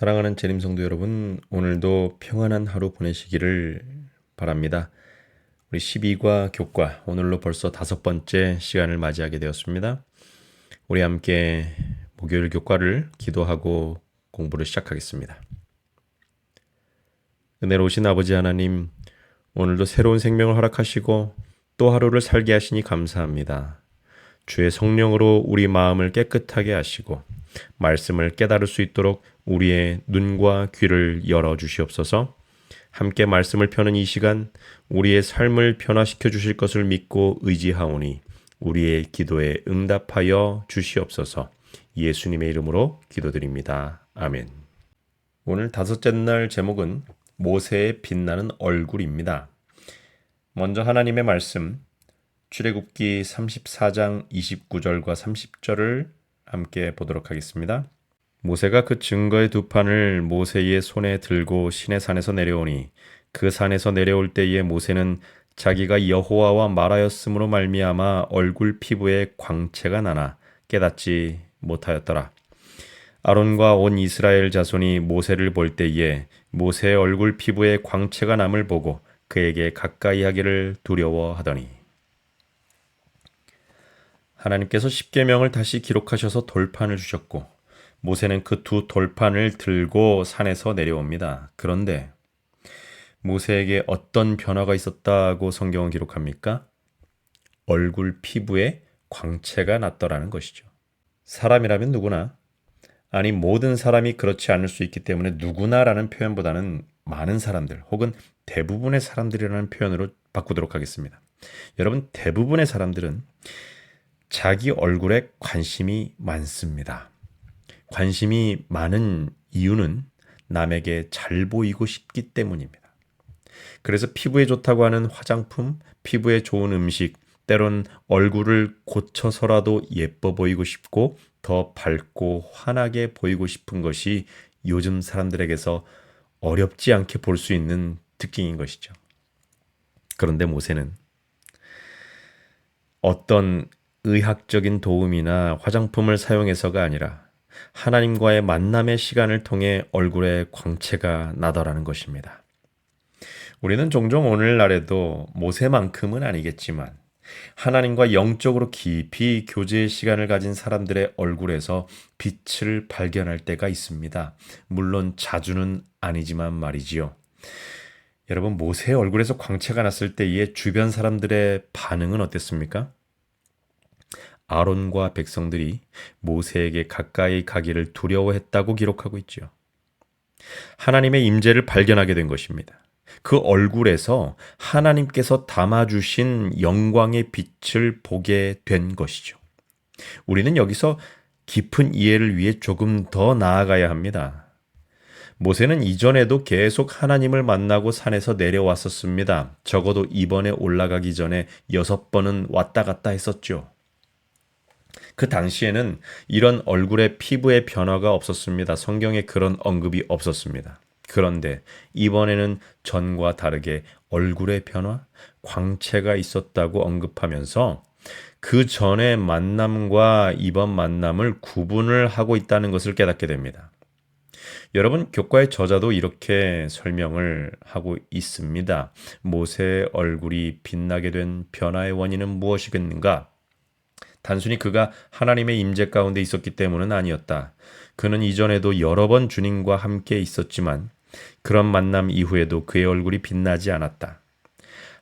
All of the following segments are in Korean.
사랑하는 재림 성도 여러분, 오늘도 평안한 하루 보내시기를 바랍니다. 우리 12과 교과, 오늘로 벌써 5번째 시간을 맞이하게 되었습니다. 우리 함께 목요일 교과를 기도하고 공부를 시작하겠습니다. 은혜로우신 아버지 하나님, 오늘도 새로운 생명을 허락하시고 또 하루를 살게 하시니 감사합니다. 주의 성령으로 우리 마음을 깨끗하게 하시고 말씀을 깨달을 수 있도록 우리의 눈과 귀를 열어주시옵소서. 함께 말씀을 펴는 이 시간 우리의 삶을 변화시켜 주실 것을 믿고 의지하오니 우리의 기도에 응답하여 주시옵소서. 예수님의 이름으로 기도드립니다. 아멘. 오늘 5째 날 제목은 모세의 빛나는 얼굴입니다. 먼저 하나님의 말씀 출애굽기 34장 29절과 30절을 함께 보도록 하겠습니다. 모세가 그 증거의 2판을 모세의 손에 들고 시내산에서 내려오니 그 산에서 내려올 때에 모세는 자기가 여호와와 말하였으므로 말미암아 얼굴 피부에 광채가 나나 깨닫지 못하였더라. 아론과 온 이스라엘 자손이 모세를 볼 때에 모세의 얼굴 피부에 광채가 남을 보고 그에게 가까이 하기를 두려워하더니 하나님께서 십계명을 다시 기록하셔서 돌판을 주셨고 모세는 그 2 돌판을 들고 산에서 내려옵니다. 그런데 모세에게 어떤 변화가 있었다고 성경은 기록합니까? 얼굴 피부에 광채가 났더라는 것이죠. 사람이라면 누구나, 아니 모든 사람이 그렇지 않을 수 있기 때문에 누구나라는 표현보다는 많은 사람들 혹은 대부분의 사람들이라는 표현으로 바꾸도록 하겠습니다. 여러분, 대부분의 사람들은 자기 얼굴에 관심이 많습니다. 관심이 많은 이유는 남에게 잘 보이고 싶기 때문입니다. 그래서 피부에 좋다고 하는 화장품, 피부에 좋은 음식, 때론 얼굴을 고쳐서라도 예뻐 보이고 싶고 더 밝고 환하게 보이고 싶은 것이 요즘 사람들에게서 어렵지 않게 볼 수 있는 특징인 것이죠. 그런데 모세는 어떤 의학적인 도움이나 화장품을 사용해서가 아니라 하나님과의 만남의 시간을 통해 얼굴에 광채가 나더라는 것입니다. 우리는 종종 오늘날에도 모세만큼은 아니겠지만 하나님과 영적으로 깊이 교제의 시간을 가진 사람들의 얼굴에서 빛을 발견할 때가 있습니다. 물론 자주는 아니지만 말이지요. 여러분, 모세의 얼굴에서 광채가 났을 때의 주변 사람들의 반응은 어땠습니까? 아론과 백성들이 모세에게 가까이 가기를 두려워했다고 기록하고 있죠. 하나님의 임재를 발견하게 된 것입니다. 그 얼굴에서 하나님께서 담아주신 영광의 빛을 보게 된 것이죠. 우리는 여기서 깊은 이해를 위해 조금 더 나아가야 합니다. 모세는 이전에도 계속 하나님을 만나고 산에서 내려왔었습니다. 적어도 이번에 올라가기 전에 6번은 왔다 갔다 했었죠. 그 당시에는 이런 얼굴의 피부의 변화가 없었습니다. 성경에 그런 언급이 없었습니다. 그런데 이번에는 전과 다르게 얼굴의 변화, 광채가 있었다고 언급하면서 그 전의 만남과 이번 만남을 구분을 하고 있다는 것을 깨닫게 됩니다. 여러분, 교과의 저자도 이렇게 설명을 하고 있습니다. 모세의 얼굴이 빛나게 된 변화의 원인은 무엇이겠는가? 단순히 그가 하나님의 임재 가운데 있었기 때문은 아니었다. 그는 이전에도 여러 번 주님과 함께 있었지만 그런 만남 이후에도 그의 얼굴이 빛나지 않았다.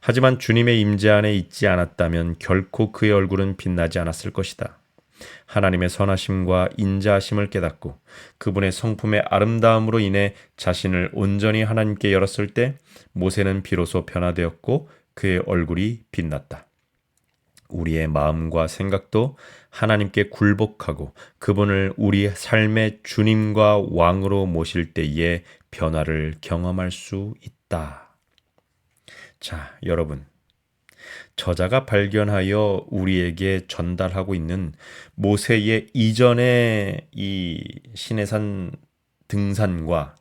하지만 주님의 임재 안에 있지 않았다면 결코 그의 얼굴은 빛나지 않았을 것이다. 하나님의 선하심과 인자하심을 깨닫고 그분의 성품의 아름다움으로 인해 자신을 온전히 하나님께 열었을 때 모세는 비로소 변화되었고 그의 얼굴이 빛났다. 우리의 마음과 생각도 하나님께 굴복하고 그분을 우리 삶의 주님과 왕으로 모실 때에 변화를 경험할 수 있다. 자, 여러분. 저자가 발견하여 우리에게 전달하고 있는 모세의 이전의 이 시내산 등산과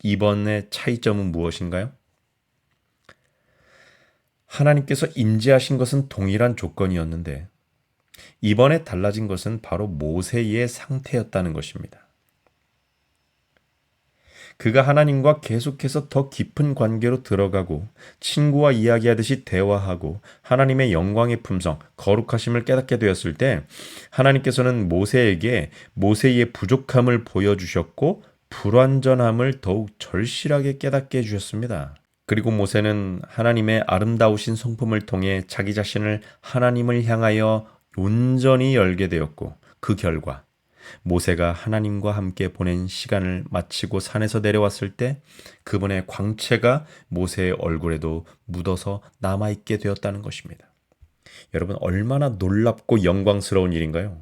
이번의 차이점은 무엇인가요? 하나님께서 임재하신 것은 동일한 조건이었는데 이번에 달라진 것은 바로 모세의 상태였다는 것입니다. 그가 하나님과 계속해서 더 깊은 관계로 들어가고 친구와 이야기하듯이 대화하고 하나님의 영광의 품성, 거룩하심을 깨닫게 되었을 때 하나님께서는 모세에게 모세의 부족함을 보여주셨고 불완전함을 더욱 절실하게 깨닫게 해주셨습니다. 그리고 모세는 하나님의 아름다우신 성품을 통해 자기 자신을 하나님을 향하여 온전히 열게 되었고 그 결과 모세가 하나님과 함께 보낸 시간을 마치고 산에서 내려왔을 때 그분의 광채가 모세의 얼굴에도 묻어서 남아있게 되었다는 것입니다. 여러분, 얼마나 놀랍고 영광스러운 일인가요?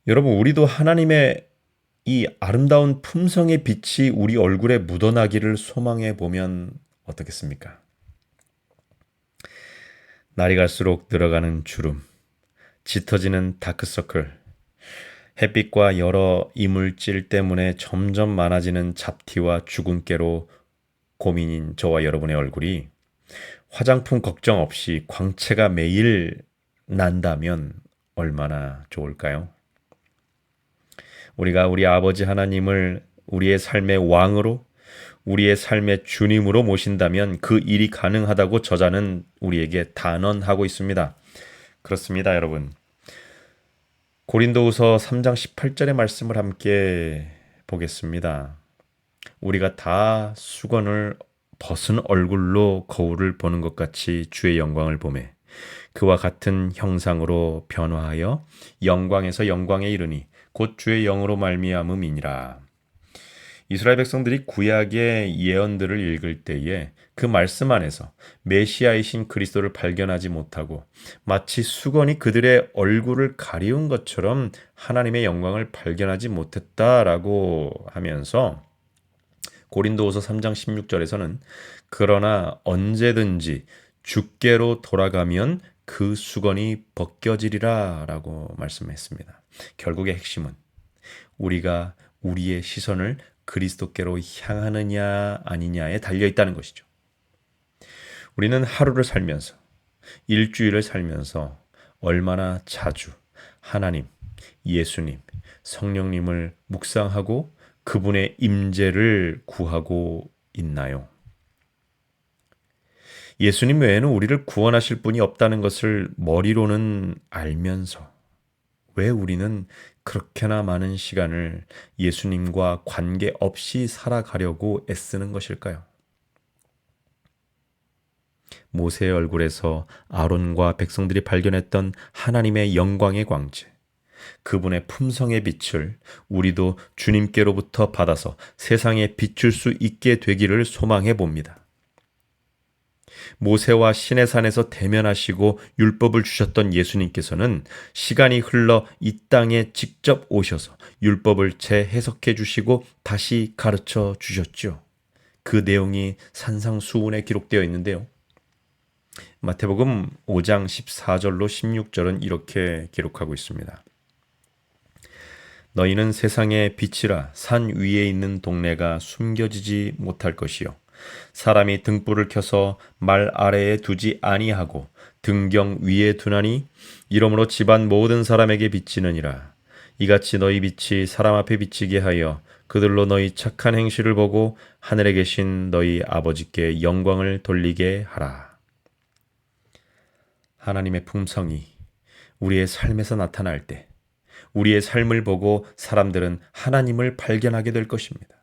여러분, 우리도 하나님의 이 아름다운 품성의 빛이 우리 얼굴에 묻어나기를 소망해 보면 어떻겠습니까? 날이 갈수록 늘어가는 주름, 짙어지는 다크서클, 햇빛과 여러 이물질 때문에 점점 많아지는 잡티와 주근깨로 고민인 저와 여러분의 얼굴이 화장품 걱정 없이 광채가 매일 난다면 얼마나 좋을까요? 우리가 우리 아버지 하나님을 우리의 삶의 왕으로, 우리의 삶의 주님으로 모신다면 그 일이 가능하다고 저자는 우리에게 단언하고 있습니다. 그렇습니다, 여러분. 고린도후서 3장 18절의 말씀을 함께 보겠습니다. 우리가 다 수건을 벗은 얼굴로 거울을 보는 것 같이 주의 영광을 보매 그와 같은 형상으로 변화하여 영광에서 영광에 이르니 곧 주의 영으로 말미암음이니라. 이스라엘 백성들이 구약의 예언들을 읽을 때에 그 말씀 안에서 메시아이신 그리스도를 발견하지 못하고 마치 수건이 그들의 얼굴을 가리운 것처럼 하나님의 영광을 발견하지 못했다라고 하면서 고린도후서 3장 16절에서는 그러나 언제든지 주께로 돌아가면 그 수건이 벗겨지리라 라고 말씀했습니다. 결국의 핵심은 우리가 우리의 시선을 그리스도께로 향하느냐 아니냐에 달려 있다는 것이죠. 우리는 하루를 살면서 일주일을 살면서 얼마나 자주 하나님, 예수님, 성령님을 묵상하고 그분의 임재를 구하고 있나요? 예수님 외에는 우리를 구원하실 분이 없다는 것을 머리로는 알면서 왜 우리는 그렇게나 많은 시간을 예수님과 관계없이 살아가려고 애쓰는 것일까요? 모세의 얼굴에서 아론과 백성들이 발견했던 하나님의 영광의 광채, 그분의 품성의 빛을 우리도 주님께로부터 받아서 세상에 비출 수 있게 되기를 소망해 봅니다. 모세와 시내산에서 대면하시고 율법을 주셨던 예수님께서는 시간이 흘러 이 땅에 직접 오셔서 율법을 재해석해 주시고 다시 가르쳐 주셨죠. 그 내용이 산상수훈에 기록되어 있는데요. 마태복음 5장 14절로 16절은 이렇게 기록하고 있습니다. 너희는 세상의 빛이라 산 위에 있는 동네가 숨겨지지 못할 것이요 사람이 등불을 켜서 말 아래에 두지 아니하고 등경 위에 두나니 이러므로 집안 모든 사람에게 비치느니라. 이같이 너희 빛이 사람 앞에 비치게 하여 그들로 너희 착한 행실을 보고 하늘에 계신 너희 아버지께 영광을 돌리게 하라. 하나님의 품성이 우리의 삶에서 나타날 때 우리의 삶을 보고 사람들은 하나님을 발견하게 될 것입니다.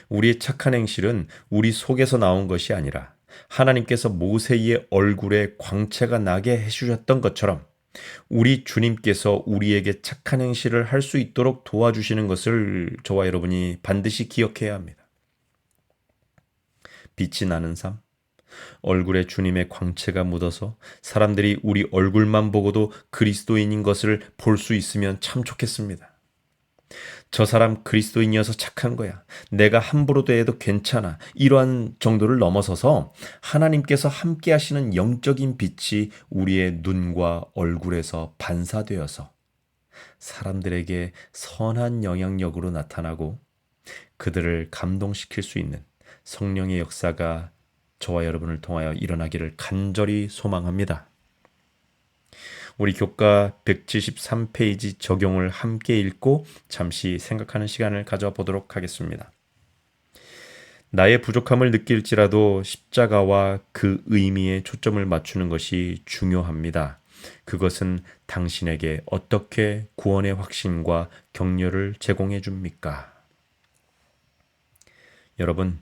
우리의 착한 행실은 우리 속에서 나온 것이 아니라 하나님께서 모세의 얼굴에 광채가 나게 해주셨던 것처럼 우리 주님께서 우리에게 착한 행실을 할 수 있도록 도와주시는 것을 저와 여러분이 반드시 기억해야 합니다. 빛이 나는 삶, 얼굴에 주님의 광채가 묻어서 사람들이 우리 얼굴만 보고도 그리스도인인 것을 볼 수 있으면 참 좋겠습니다. 저 사람 그리스도인이어서 착한 거야. 내가 함부로 대해도 괜찮아. 이러한 정도를 넘어서서 하나님께서 함께 하시는 영적인 빛이 우리의 눈과 얼굴에서 반사되어서 사람들에게 선한 영향력으로 나타나고 그들을 감동시킬 수 있는 성령의 역사가 저와 여러분을 통하여 일어나기를 간절히 소망합니다. 우리 교과 173페이지 적용을 함께 읽고 잠시 생각하는 시간을 가져보도록 하겠습니다. 나의 부족함을 느낄지라도 십자가와 그 의미에 초점을 맞추는 것이 중요합니다. 그것은 당신에게 어떻게 구원의 확신과 격려를 제공해 줍니까? 여러분,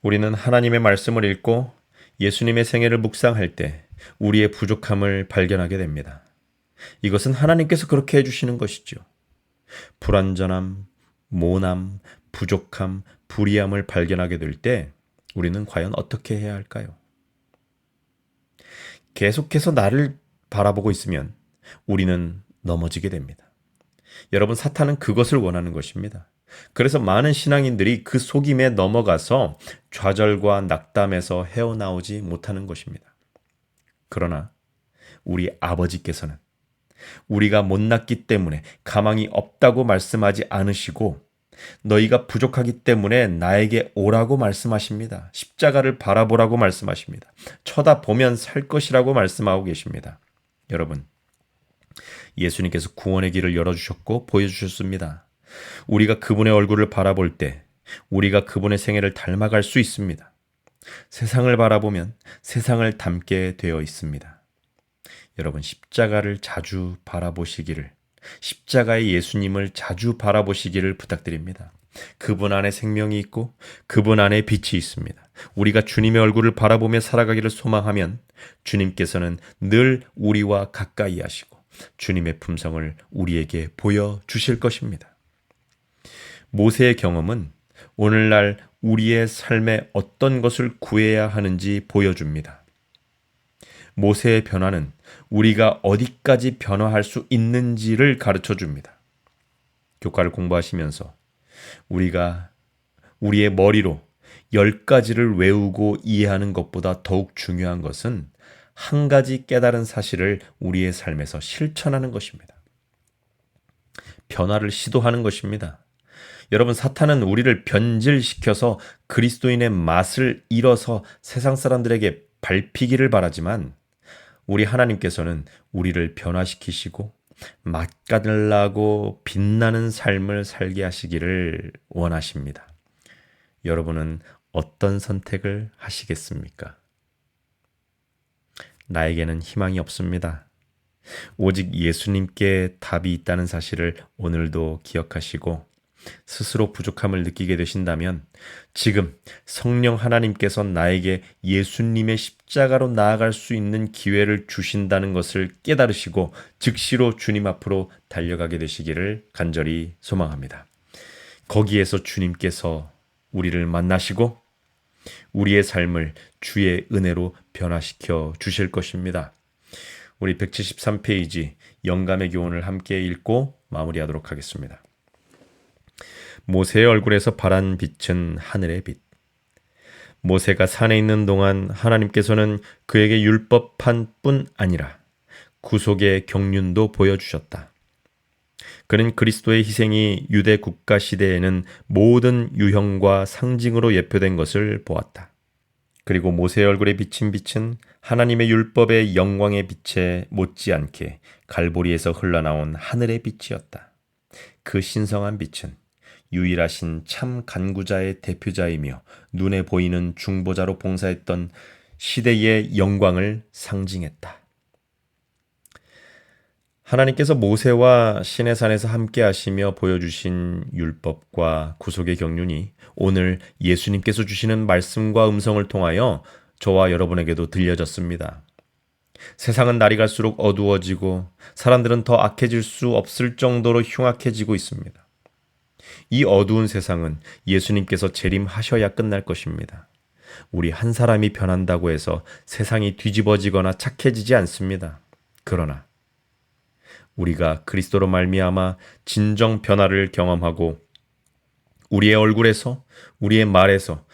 우리는 하나님의 말씀을 읽고 예수님의 생애를 묵상할 때 우리의 부족함을 발견하게 됩니다. 이것은 하나님께서 그렇게 해주시는 것이죠. 불완전함, 모남, 부족함, 불의함을 발견하게 될 때 우리는 과연 어떻게 해야 할까요? 계속해서 나를 바라보고 있으면 우리는 넘어지게 됩니다. 여러분, 사탄은 그것을 원하는 것입니다. 그래서 많은 신앙인들이 그 속임에 넘어가서 좌절과 낙담에서 헤어나오지 못하는 것입니다. 그러나 우리 아버지께서는 우리가 못났기 때문에 가망이 없다고 말씀하지 않으시고 너희가 부족하기 때문에 나에게 오라고 말씀하십니다. 십자가를 바라보라고 말씀하십니다. 쳐다보면 살 것이라고 말씀하고 계십니다. 여러분, 예수님께서 구원의 길을 열어주셨고 보여주셨습니다. 우리가 그분의 얼굴을 바라볼 때 우리가 그분의 생애를 닮아갈 수 있습니다. 세상을 바라보면 세상을 닮게 되어 있습니다. 여러분, 십자가를 자주 바라보시기를, 십자가의 예수님을 자주 바라보시기를 부탁드립니다. 그분 안에 생명이 있고 그분 안에 빛이 있습니다. 우리가 주님의 얼굴을 바라보며 살아가기를 소망하면 주님께서는 늘 우리와 가까이 하시고 주님의 품성을 우리에게 보여주실 것입니다. 모세의 경험은 오늘날 우리의 삶에 어떤 것을 구해야 하는지 보여줍니다. 모세의 변화는 우리가 어디까지 변화할 수 있는지를 가르쳐 줍니다. 교과를 공부하시면서 우리가 우리의 머리로 10가지를 외우고 이해하는 것보다 더욱 중요한 것은 한 가지 깨달은 사실을 우리의 삶에서 실천하는 것입니다. 변화를 시도하는 것입니다. 여러분, 사탄은 우리를 변질시켜서 그리스도인의 맛을 잃어서 세상 사람들에게 밟히기를 바라지만 우리 하나님께서는 우리를 변화시키시고 맛깔나고 빛나는 삶을 살게 하시기를 원하십니다. 여러분은 어떤 선택을 하시겠습니까? 나에게는 희망이 없습니다. 오직 예수님께 답이 있다는 사실을 오늘도 기억하시고 스스로 부족함을 느끼게 되신다면 지금 성령 하나님께서 나에게 예수님의 십자가로 나아갈 수 있는 기회를 주신다는 것을 깨달으시고 즉시로 주님 앞으로 달려가게 되시기를 간절히 소망합니다. 거기에서 주님께서 우리를 만나시고 우리의 삶을 주의 은혜로 변화시켜 주실 것입니다. 우리 173페이지 영감의 교훈을 함께 읽고 마무리하도록 하겠습니다. 모세의 얼굴에서 발한 빛은 하늘의 빛. 모세가 산에 있는 동안 하나님께서는 그에게 율법한 뿐 아니라 구속의 경륜도 보여주셨다. 그는 그리스도의 희생이 유대 국가 시대에는 모든 유형과 상징으로 예표된 것을 보았다. 그리고 모세의 얼굴에 비친 빛은 하나님의 율법의 영광의 빛에 못지않게 갈보리에서 흘러나온 하늘의 빛이었다. 그 신성한 빛은 유일하신 참 간구자의 대표자이며 눈에 보이는 중보자로 봉사했던 시대의 영광을 상징했다. 하나님께서 모세와 시내산에서 함께 하시며 보여주신 율법과 구속의 경륜이 오늘 예수님께서 주시는 말씀과 음성을 통하여 저와 여러분에게도 들려졌습니다. 세상은 날이 갈수록 어두워지고 사람들은 더 악해질 수 없을 정도로 흉악해지고 있습니다. 이 어두운 세상은 예수님께서 재림하셔야 끝날 것입니다. 우리 한 사람이 변한다고 해서 세상이 뒤집어지거나 착해지지 않습니다. 그러나 우리가 그리스도로 말미암아 진정 변화를 경험하고 우리의 얼굴에서, 우리의 말에서,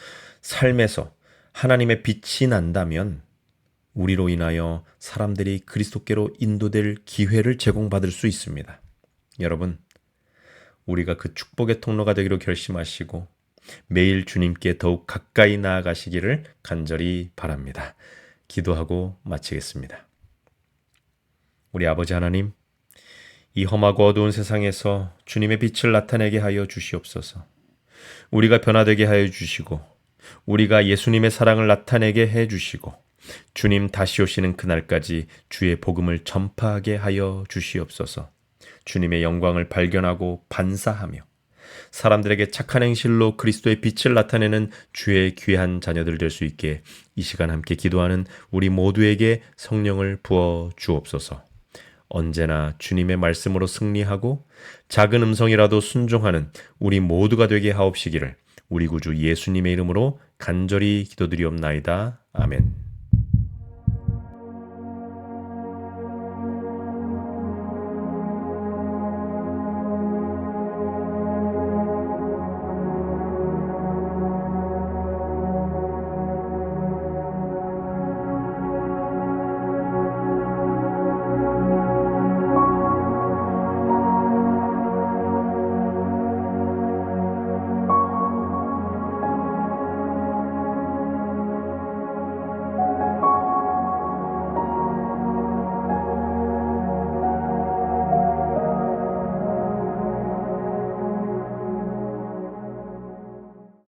삶에서 하나님의 빛이 난다면 우리로 인하여 사람들이 그리스도께로 인도될 기회를 제공받을 수 있습니다. 여러분, 우리가 그 축복의 통로가 되기로 결심하시고 매일 주님께 더욱 가까이 나아가시기를 간절히 바랍니다. 기도하고 마치겠습니다. 우리 아버지 하나님, 이 험하고 어두운 세상에서 주님의 빛을 나타내게 하여 주시옵소서. 우리가 변화되게 하여 주시고, 우리가 예수님의 사랑을 나타내게 해 주시고, 주님 다시 오시는 그날까지 주의 복음을 전파하게 하여 주시옵소서. 주님의 영광을 발견하고 반사하며 사람들에게 착한 행실로 그리스도의 빛을 나타내는 주의 귀한 자녀들 될 수 있게 이 시간 함께 기도하는 우리 모두에게 성령을 부어 주옵소서. 언제나 주님의 말씀으로 승리하고 작은 음성이라도 순종하는 우리 모두가 되게 하옵시기를 우리 구주 예수님의 이름으로 간절히 기도드리옵나이다. 아멘.